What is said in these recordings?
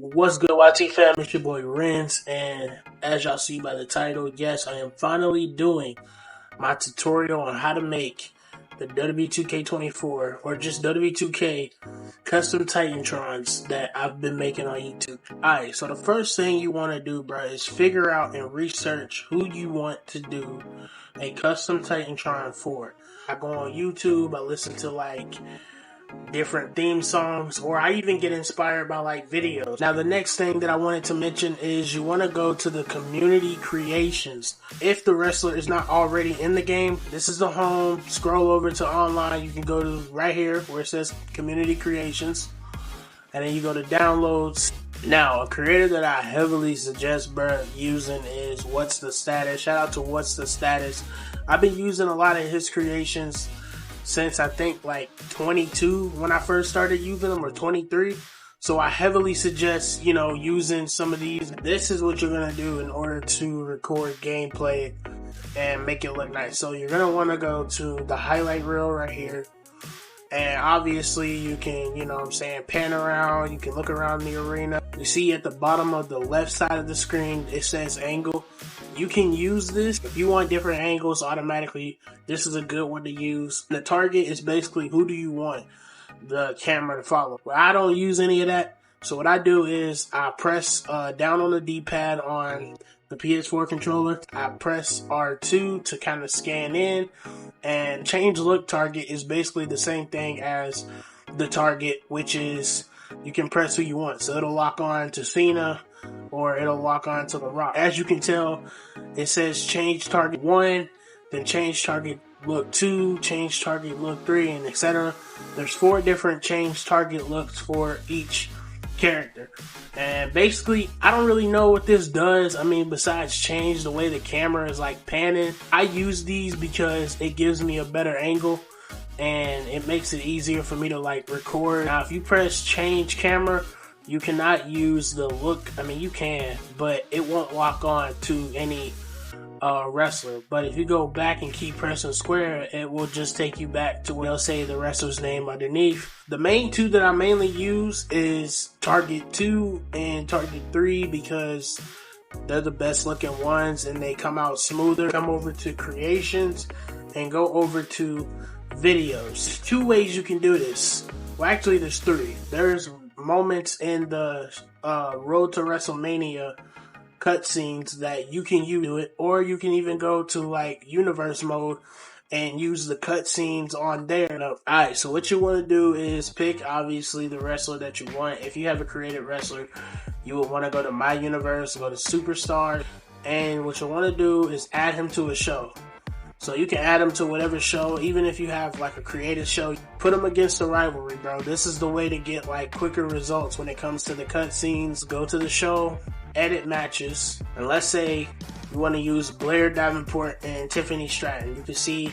What's good, YT fam? It's your boy Renz, and as y'all see by the title, yes, I am finally doing my tutorial on how to make the WWE2K24 or just WWE2K custom Titantrons that I've been making on YouTube. Alright, so the first thing you want to do, bro, is figure out and research who you want to do a custom Titantron for. I go on YouTube, I listen to different theme songs, or I even get inspired by videos. Now the next thing that I wanted to mention is you want to go to the community creations. If the wrestler is not already in the game, this is the home. Scroll over to online, you can go to right here where it says community creations, and then you go to downloads. Now a creator that I heavily suggest using is What's the Status. Shout out to What's the Status. I've been using a lot of his creations since I think 22 when I first started using them, or 23. So I heavily suggest, using some of these. This is what you're going to do in order to record gameplay and make it look nice. So you're going to want to go to the highlight reel right here. And obviously you can, pan around. You can look around the arena. You see at the bottom of the left side of the screen, it says angle. You can use this if you want different angles automatically. This is a good one to use. The target is basically who do you want the camera to follow. Well, I don't use any of that. So what I do is I press down on the D-pad on the PS4 controller. I press R2 to kind of scan in, and change look target is basically the same thing as the target, which is you can press who you want. So it'll lock on to Cena, or it'll lock on to The Rock. As you can tell, it says change target 1, then change target look 2, change target look 3, and etc. There's 4 different change target looks for each character. And basically, I don't really know what this does. I mean, besides change the way the camera is panning. I use these because it gives me a better angle and it makes it easier for me to record. Now, if you press change camera, you cannot use the look. I mean, you can, but it won't lock on to any wrestler. But if you go back and keep pressing square, it will just take you back to where they'll say the wrestler's name underneath. The main two that I mainly use is Target 2 and Target 3 because they're the best looking ones and they come out smoother. Come over to creations and go over to videos. 2 ways you can do this. Well, actually there's 3. There's moments in the Road to WrestleMania cutscenes that you can do it, or you can even go to universe mode and use the cutscenes on there. Alright, so what you want to do is pick obviously the wrestler that you want. If you have a created wrestler, you will want to go to My Universe, go to Superstar, and what you want to do is add him to a show. So you can add them to whatever show, even if you have a creative show. Put them against the rivalry, bro. This is the way to get quicker results when it comes to the cutscenes. Go to the show, edit matches, and let's say you want to use Blair Davenport and Tiffany Stratton. You can see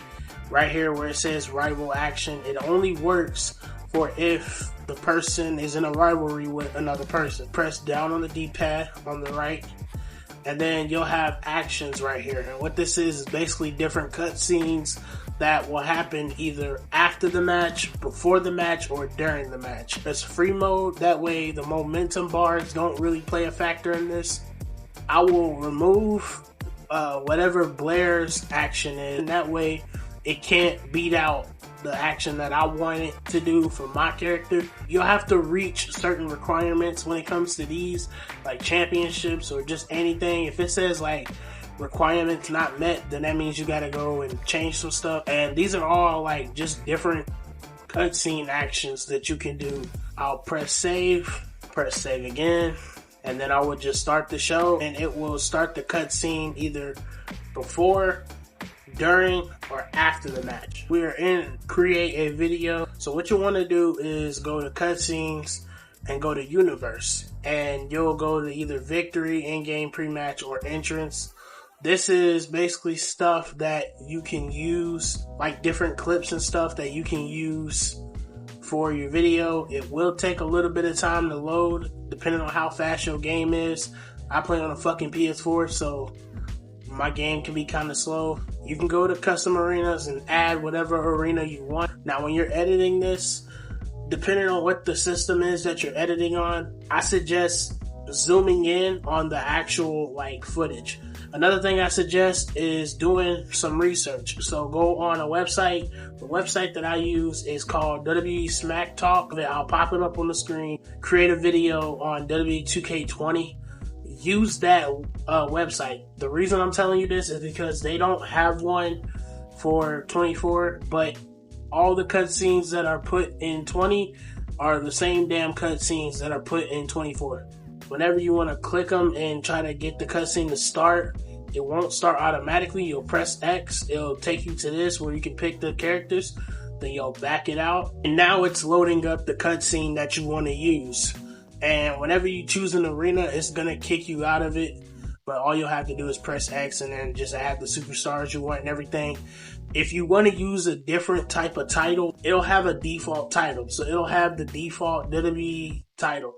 right here where it says rival action. It only works for if the person is in a rivalry with another person. Press down on the D-pad on the right, and then you'll have actions right here. And what this is basically different cutscenes that will happen either after the match, before the match, or during the match. It's free mode. That way the momentum bars don't really play a factor in this. I will remove whatever Blair's action is, and that way it can't beat out the action that I want it to do for my character. You'll have to reach certain requirements when it comes to these, like championships or just anything. If it says requirements not met, then that means you gotta go and change some stuff. And these are all just different cutscene actions that you can do. I'll press save again, and then I will just start the show, and it will start the cutscene either before, during, or after the match. We are in create a video. So what you want to do is go to cutscenes and go to universe, and you'll go to either victory, in-game, pre-match, or entrance. This is basically stuff that you can use, different clips and stuff that you can use for your video. It will take a little bit of time to load depending on how fast your game is. I play on a fucking PS4, so my game can be kind of slow. You can go to custom arenas and add whatever arena you want. Now when you're editing this, depending on what the system is that you're editing on, I suggest zooming in on the actual like footage. Another thing I suggest is doing some research. So go on a website. The website that I use is called WWE Smack Talk. I'll pop it up on the screen. Create a video on WWE 2K20. Use that website. The reason I'm telling you this is because they don't have one for 24, but all the cutscenes that are put in 20 are the same damn cutscenes that are put in 24. Whenever you want to click them and try to get the cutscene to start, it won't start automatically. You'll press X. It'll take you to this where you can pick the characters. Then you'll back it out. And now it's loading up the cutscene that you want to use. And whenever you choose an arena, it's going to kick you out of it. But all you'll have to do is press X and then just add the superstars you want and everything. If you want to use a different type of title, it'll have a default title. So it'll have the default WWE title.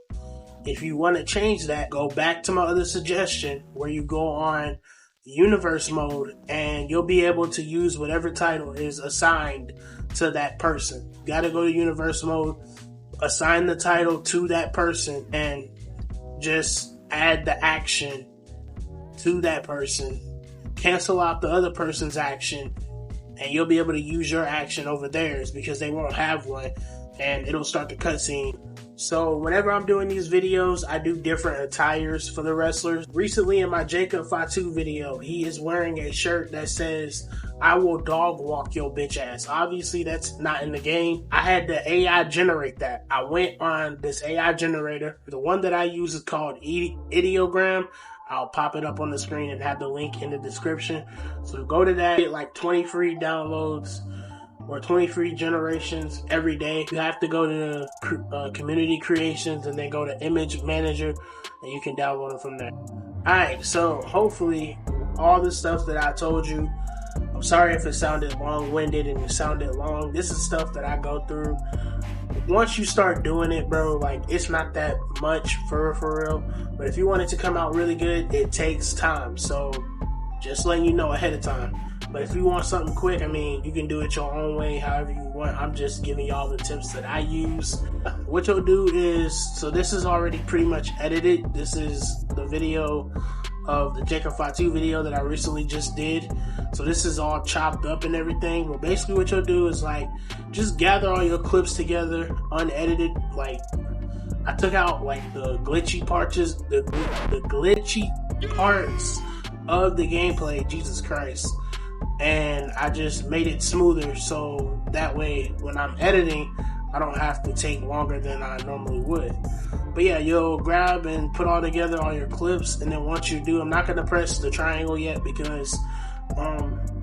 If you want to change that, go back to my other suggestion where you go on universe mode and you'll be able to use whatever title is assigned to that person. You got to go to universe mode, assign the title to that person, and just add the action to that person. Cancel out the other person's action, and you'll be able to use your action over theirs because they won't have one, and it'll start the cutscene. So whenever I'm doing these videos, I do different attires for the wrestlers. Recently in my Jacob Fatu video, he is wearing a shirt that says, "I will dog walk your bitch ass." Obviously that's not in the game. I had the AI generate that. I went on this AI generator. The one that I use is called Ideogram. I'll pop it up on the screen and have the link in the description. So go to that, get like 20 free downloads or 20 free generations every day. You have to go to community creations and then go to image manager and you can download them from there. Alright, so hopefully all the stuff that I told you, I'm sorry if it sounded long-winded and it sounded long. This is stuff that I go through. Once you start doing it, bro, like it's not that much for real. But if you want it to come out really good, it takes time. So just letting you know ahead of time. But if you want something quick, I mean, you can do it your own way, however you want. I'm just giving y'all the tips that I use. What you'll do is, so this is already pretty much edited. This is the video of the Jacob Fatu video that I recently just did. So this is all chopped up and everything. But basically what you'll do is like, just gather all your clips together, unedited. Like, I took out like the glitchy parts, the glitchy parts of the gameplay, Jesus Christ. And I just made it smoother so that way when I'm editing, I don't have to take longer than I normally would. But yeah, you'll grab and put all together all your clips, and then once you do, I'm not gonna press the triangle yet because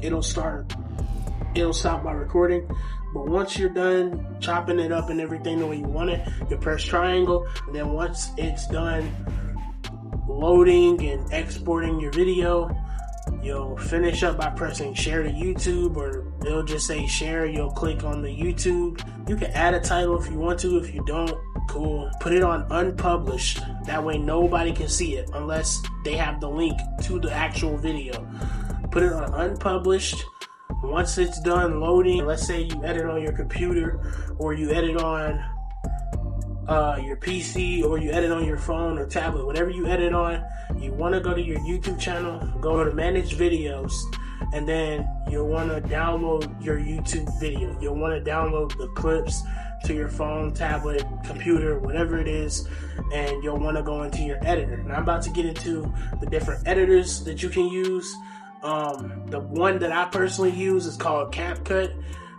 it'll stop my recording. But once you're done chopping it up and everything the way you want it, you press triangle, and then once it's done loading and exporting your video, you'll finish up by pressing share to YouTube, or it'll just say share. You'll click on the YouTube. You can add a title if you want to. If you don't, cool. Put it on unpublished. That way nobody can see it unless they have the link to the actual video. Put it on unpublished. Once it's done loading, let's say you edit on your computer or you edit on your PC or you edit on your phone or tablet, whatever you edit on, you want to go to your YouTube channel, go to manage videos, and then you'll want to download your YouTube video. You'll want to download the clips to your phone, tablet, computer, whatever it is, and you'll want to go into your editor. Now I'm about to get into the different editors that you can use. The one that I personally use is called CapCut.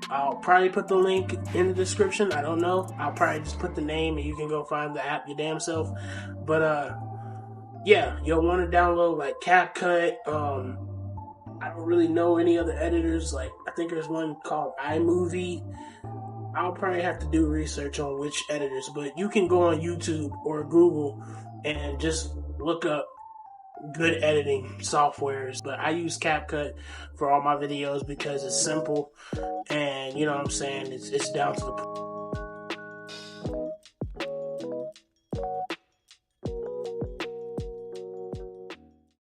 I'll probably put the link in the description. I don't know. I'll probably just put the name and you can go find the app your damn self. But yeah, you'll want to download like CapCut. I don't really know any other editors. Like I think there's one called iMovie. I'll probably have to do research on which editors, but you can go on YouTube or Google and just look up good editing softwares. But I use CapCut for all my videos because it's simple and you know what I'm saying, it's down to the